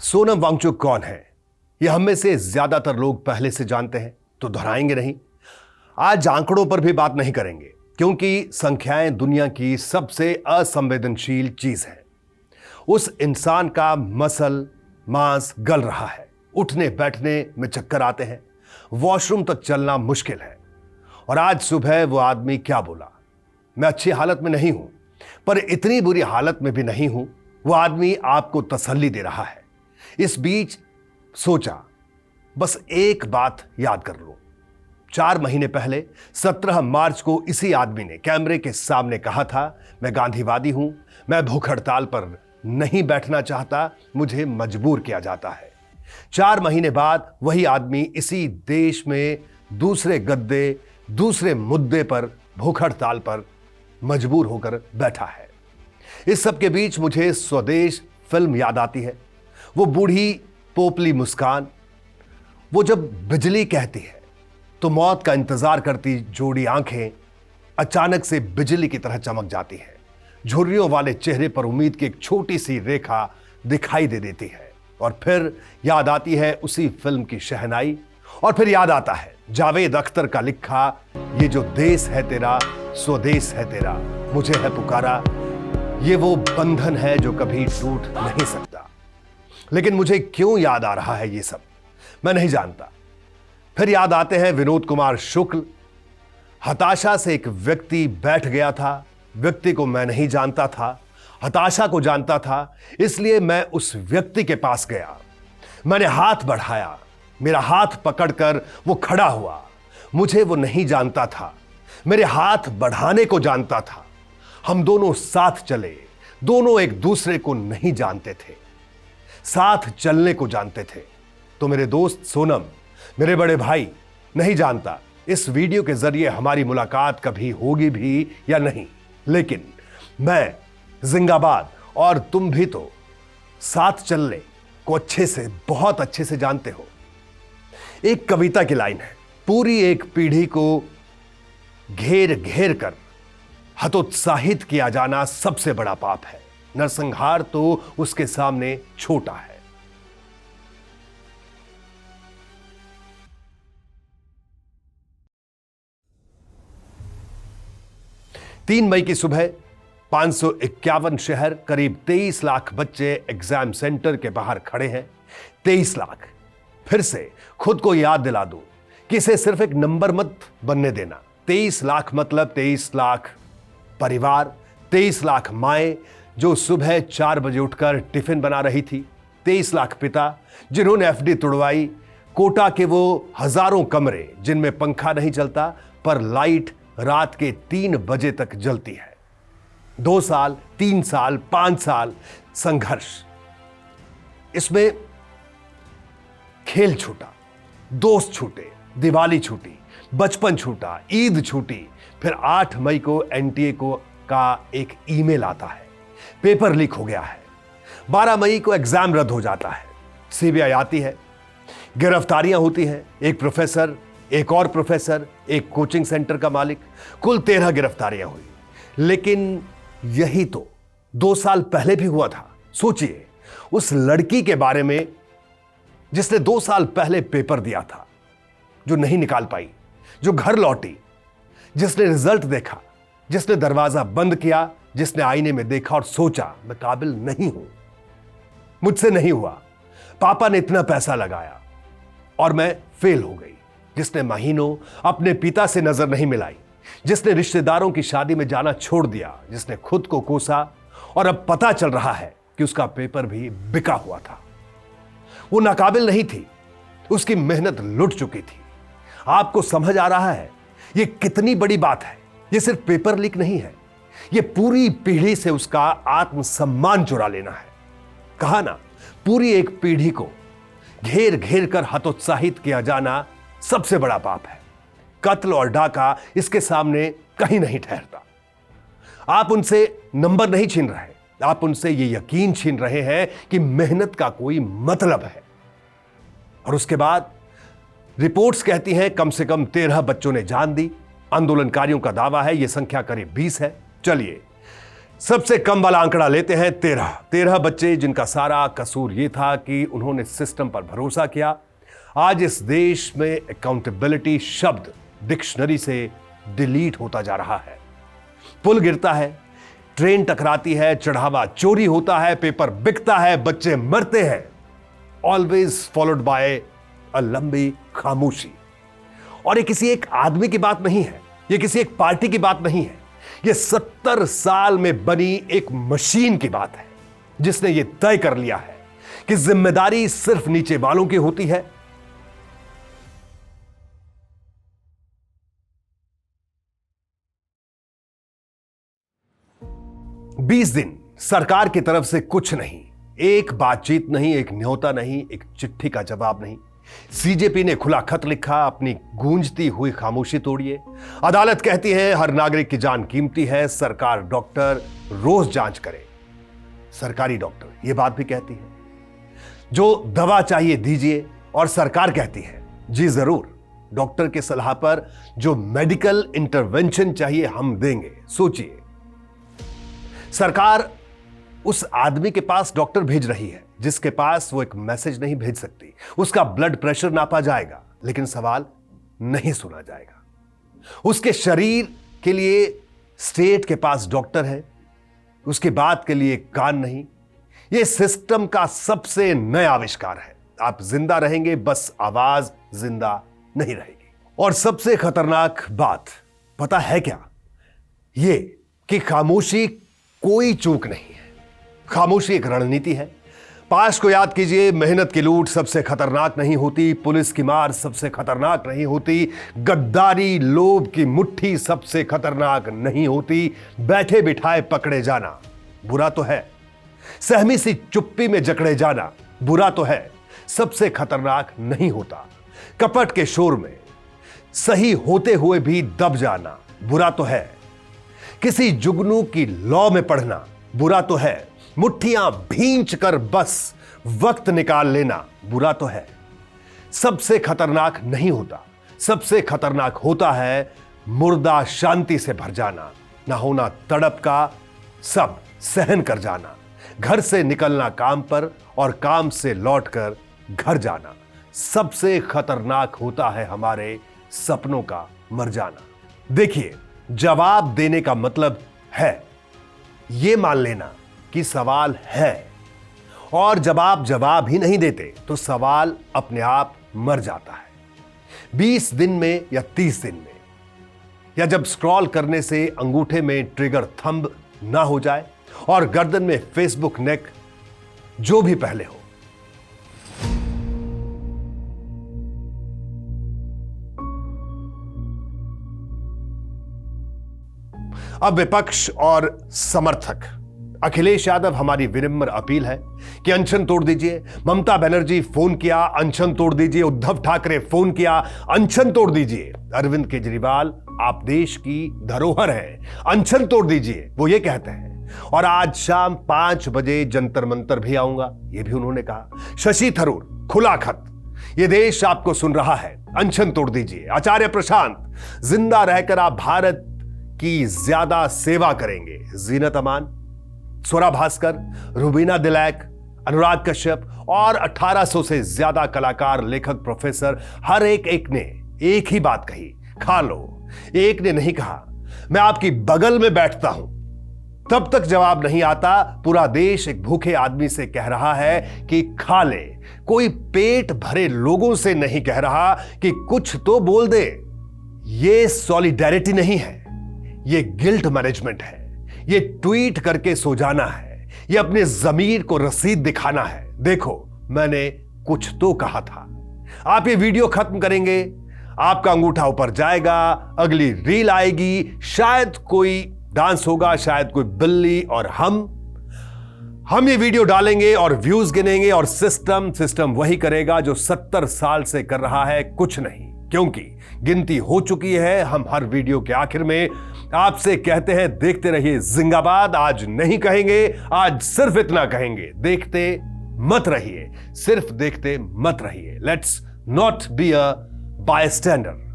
सोनम वांगचुक कौन है, यह हम में से ज्यादातर लोग पहले से जानते हैं, तो दोहराएंगे नहीं। आज आंकड़ों पर भी बात नहीं करेंगे, क्योंकि संख्याएं दुनिया की सबसे असंवेदनशील चीज है। उस इंसान का मसल मांस गल रहा है, उठने बैठने में चक्कर आते हैं, वॉशरूम तक चलना मुश्किल है। और आज सुबह वो आदमी क्या बोला, मैं अच्छी हालत में नहीं हूं, पर इतनी बुरी हालत में भी नहीं हूं। वो आदमी आपको तसल्ली दे रहा है। इस बीच सोचा बस एक बात याद कर लो। 4 महीने पहले 17 मार्च को इसी आदमी ने कैमरे के सामने कहा था, मैं गांधीवादी हूं, मैं भूख हड़ताल पर नहीं बैठना चाहता, मुझे मजबूर किया जाता है। 4 महीने बाद वही आदमी इसी देश में दूसरे गद्दे, दूसरे मुद्दे पर भूख हड़ताल पर मजबूर होकर बैठा है। इस सब के बीच मुझे स्वदेश फिल्म याद आती है। वो बूढ़ी पोपली मुस्कान, वो जब बिजली कहती है तो मौत का इंतजार करती जोड़ी आंखें अचानक से बिजली की तरह चमक जाती है। झुर्रियों वाले चेहरे पर उम्मीद की एक छोटी सी रेखा दिखाई दे देती है। और फिर याद आती है उसी फिल्म की शहनाई, और फिर याद आता है जावेद अख्तर का लिखा, ये जो देश है तेरा, स्वदेश है तेरा, मुझे है पुकारा, ये वो बंधन है जो कभी टूट नहीं सकता। लेकिन मुझे क्यों याद आ रहा है ये सब, मैं नहीं जानता। फिर याद आते हैं विनोद कुमार शुक्ल। हताशा से एक व्यक्ति बैठ गया था, व्यक्ति को मैं नहीं जानता था, हताशा को जानता था, इसलिए मैं उस व्यक्ति के पास गया। मैंने हाथ बढ़ाया, मेरा हाथ पकड़कर वो खड़ा हुआ। मुझे वो नहीं जानता था, मेरे हाथ बढ़ाने को जानता था। हम दोनों साथ चले, दोनों एक दूसरे को नहीं जानते थे, साथ चलने को जानते थे। तो मेरे दोस्त सोनम, मेरे बड़े भाई, नहीं जानता इस वीडियो के जरिए हमारी मुलाकात कभी होगी भी या नहीं, लेकिन मैं जिंदाबाद और तुम भी तो साथ चलने को अच्छे से, बहुत अच्छे से जानते हो। एक कविता की लाइन है, पूरी एक पीढ़ी को घेर घेर कर हतोत्साहित किया जाना सबसे बड़ा पाप है, नरसंहार तो उसके सामने छोटा है। तीन मई की सुबह 551 शहर, करीब 23 लाख बच्चे एग्जाम सेंटर के बाहर खड़े हैं। 23 लाख। फिर से खुद को याद दिला दो कि इसे सिर्फ एक नंबर मत बनने देना। 23 लाख मतलब 23 लाख परिवार, 23 लाख माएं जो सुबह 4 बजे उठकर टिफिन बना रही थी, 23 लाख पिता जिन्होंने एफडी तुड़वाई, कोटा के वो हजारों कमरे जिनमें पंखा नहीं चलता पर लाइट रात के 3 बजे तक जलती है। 2 साल, 3 साल, 5 साल संघर्ष, इसमें खेल छूटा, दोस्त छूटे, दिवाली छूटी, बचपन छूटा, ईद छूटी। फिर 8 मई को एनटीए का एक ईमेल आता है, पेपर लीक हो गया है। 12 मई को एग्जाम रद्द हो जाता है, सीबीआई आती है, गिरफ्तारियां होती हैं, एक प्रोफेसर, एक और प्रोफेसर, एक कोचिंग सेंटर का मालिक, कुल 13 गिरफ्तारियां हुई। लेकिन यही तो 2 साल पहले भी हुआ था। सोचिए उस लड़की के बारे में जिसने 2 साल पहले पेपर दिया था, जो नहीं निकाल पाई, जो घर लौटी, जिसने रिजल्ट देखा, जिसने दरवाजा बंद किया, जिसने आईने में देखा और सोचा मैं काबिल नहीं हूं, मुझसे नहीं हुआ, पापा ने इतना पैसा लगाया और मैं फेल हो गई, जिसने महीनों अपने पिता से नजर नहीं मिलाई, जिसने रिश्तेदारों की शादी में जाना छोड़ दिया, जिसने खुद को कोसा और अब पता चल रहा है कि उसका पेपर भी बिका हुआ था। वो नाकाबिल नहीं थी, उसकी मेहनत लुट चुकी थी। आपको समझ आ रहा है ये कितनी बड़ी बात है? ये सिर्फ पेपर लीक नहीं है, ये पूरी पीढ़ी से उसका आत्मसम्मान चुरा लेना है। कहा ना, पूरी एक पीढ़ी को घेर घेर कर हतोत्साहित किया जाना सबसे बड़ा पाप है। कत्ल और डाका इसके सामने कहीं नहीं ठहरता। आप उनसे नंबर नहीं छीन रहे, आप उनसे ये यकीन छीन रहे हैं कि मेहनत का कोई मतलब है। और उसके बाद रिपोर्ट्स कहती हैं कम से कम 13 बच्चों ने जान दी। आंदोलनकारियों का दावा है यह संख्या करीब 20 है। चलिए सबसे कम वाला आंकड़ा लेते हैं 13 बच्चे, जिनका सारा कसूर यह था कि उन्होंने सिस्टम पर भरोसा किया। आज इस देश में अकाउंटेबिलिटी शब्द डिक्शनरी से डिलीट होता जा रहा है। पुल गिरता है, ट्रेन टकराती है, चढ़ावा चोरी होता है, पेपर बिकता है, बच्चे मरते हैं, ऑलवेज फॉलोड बाय अ लंबी खामोशी। और ये किसी एक आदमी की बात नहीं है, ये किसी एक पार्टी की बात नहीं है, ये 70 साल में बनी एक मशीन की बात है, जिसने ये तय कर लिया है कि जिम्मेदारी सिर्फ नीचे वालों की होती है। बीस दिन सरकार की तरफ से कुछ नहीं, एक बातचीत नहीं, एक न्योता नहीं, एक चिट्ठी का जवाब नहीं। सीजेपी ने खुला खत लिखा, अपनी गूंजती हुई खामोशी तोड़िए। अदालत कहती है हर नागरिक की जान कीमती है, सरकार डॉक्टर रोज जांच करे। सरकारी डॉक्टर ये बात भी कहती है जो दवा चाहिए दीजिए, और सरकार कहती है जी जरूर, डॉक्टर की सलाह पर जो मेडिकल इंटरवेंशन चाहिए हम देंगे। सोचिए, सरकार उस आदमी के पास डॉक्टर भेज रही है जिसके पास वो एक मैसेज नहीं भेज सकती। उसका ब्लड प्रेशर नापा जाएगा, लेकिन सवाल नहीं सुना जाएगा। उसके शरीर के लिए स्टेट के पास डॉक्टर है, उसकी बात के लिए कान नहीं। यह सिस्टम का सबसे नया आविष्कार है। आप जिंदा रहेंगे, बस आवाज जिंदा नहीं रहेगी। और सबसे खतरनाक बात पता है क्या? यह कि खामोशी कोई चूक नहीं है, खामोशी एक रणनीति है। पास को याद कीजिए, मेहनत की लूट सबसे खतरनाक नहीं होती, पुलिस की मार सबसे खतरनाक नहीं होती, गद्दारी लोभ की मुट्ठी सबसे खतरनाक नहीं होती, बैठे बिठाए पकड़े जाना बुरा तो है, सहमी सी चुप्पी में जकड़े जाना बुरा तो है, सबसे खतरनाक नहीं होता। कपट के शोर में सही होते हुए भी दब जाना बुरा तो है, किसी जुगनू की लौ में पढ़ना बुरा तो है, मुट्ठियां भींच कर बस वक्त निकाल लेना बुरा तो है। सबसे खतरनाक नहीं होता, सबसे खतरनाक होता है मुर्दा शांति से भर जाना, ना होना तड़प का, सब सहन कर जाना, घर से निकलना काम पर और काम से लौटकर घर जाना। सबसे खतरनाक होता है हमारे सपनों का मर जाना। देखिए, जवाब देने का मतलब है यह मान लेना कि सवाल है, और जब आप जवाब ही नहीं देते तो सवाल अपने आप मर जाता है। 20 दिन में या 30 दिन में, या जब स्क्रॉल करने से अंगूठे में ट्रिगर थंब ना हो जाए और गर्दन में फेसबुक नेक, जो भी पहले हो। अब विपक्ष और समर्थक, अखिलेश यादव, हमारी विनम्र अपील है कि अनशन तोड़ दीजिए। ममता बनर्जी फोन किया, अनशन तोड़ दीजिए। उद्धव ठाकरे फोन किया, अनशन तोड़ दीजिए। अरविंद केजरीवाल, आप देश की धरोहर हैं, अनशन तोड़ दीजिए, वो ये कहते हैं। और आज शाम 5 बजे जंतर मंतर भी आऊंगा, ये भी उन्होंने कहा। शशि थरूर, खुला खत, ये देश आपको सुन रहा है, अनशन तोड़ दीजिए। आचार्य प्रशांत, जिंदा रहकर आप भारत की ज्यादा सेवा करेंगे। जीनत अमान, स्वरा भास्कर, रुबीना दिलैक, अनुराग कश्यप और 1800 से ज्यादा कलाकार, लेखक, प्रोफेसर, हर एक ने एक ही बात कही, खा लो। एक ने नहीं कहा मैं आपकी बगल में बैठता हूं। तब तक जवाब नहीं आता, पूरा देश एक भूखे आदमी से कह रहा है कि खा ले। कोई पेट भरे लोगों से नहीं कह रहा कि कुछ तो बोल दे। ये सॉलिडेरिटी नहीं है, ये गिल्ट मैनेजमेंट है, ये ट्वीट करके सो जाना है, ये अपने जमीर को रसीद दिखाना है। देखो, मैंने कुछ तो कहा था। आप ये वीडियो खत्म करेंगे, आपका अंगूठा ऊपर जाएगा, अगली रील आएगी, शायद कोई डांस होगा, शायद कोई बिल्ली, और हम ये वीडियो डालेंगे और व्यूज गिनेंगे, और सिस्टम वही करेगा जो 70 साल से कर रहा है, कुछ नहीं। क्योंकि गिनती हो चुकी है। हम हर वीडियो के आखिर में आपसे कहते हैं, देखते रहिए जिंदाबाद। आज नहीं कहेंगे, आज सिर्फ इतना कहेंगे, देखते मत रहिए, सिर्फ देखते मत रहिए। Let's not be a बायस्टैंडर।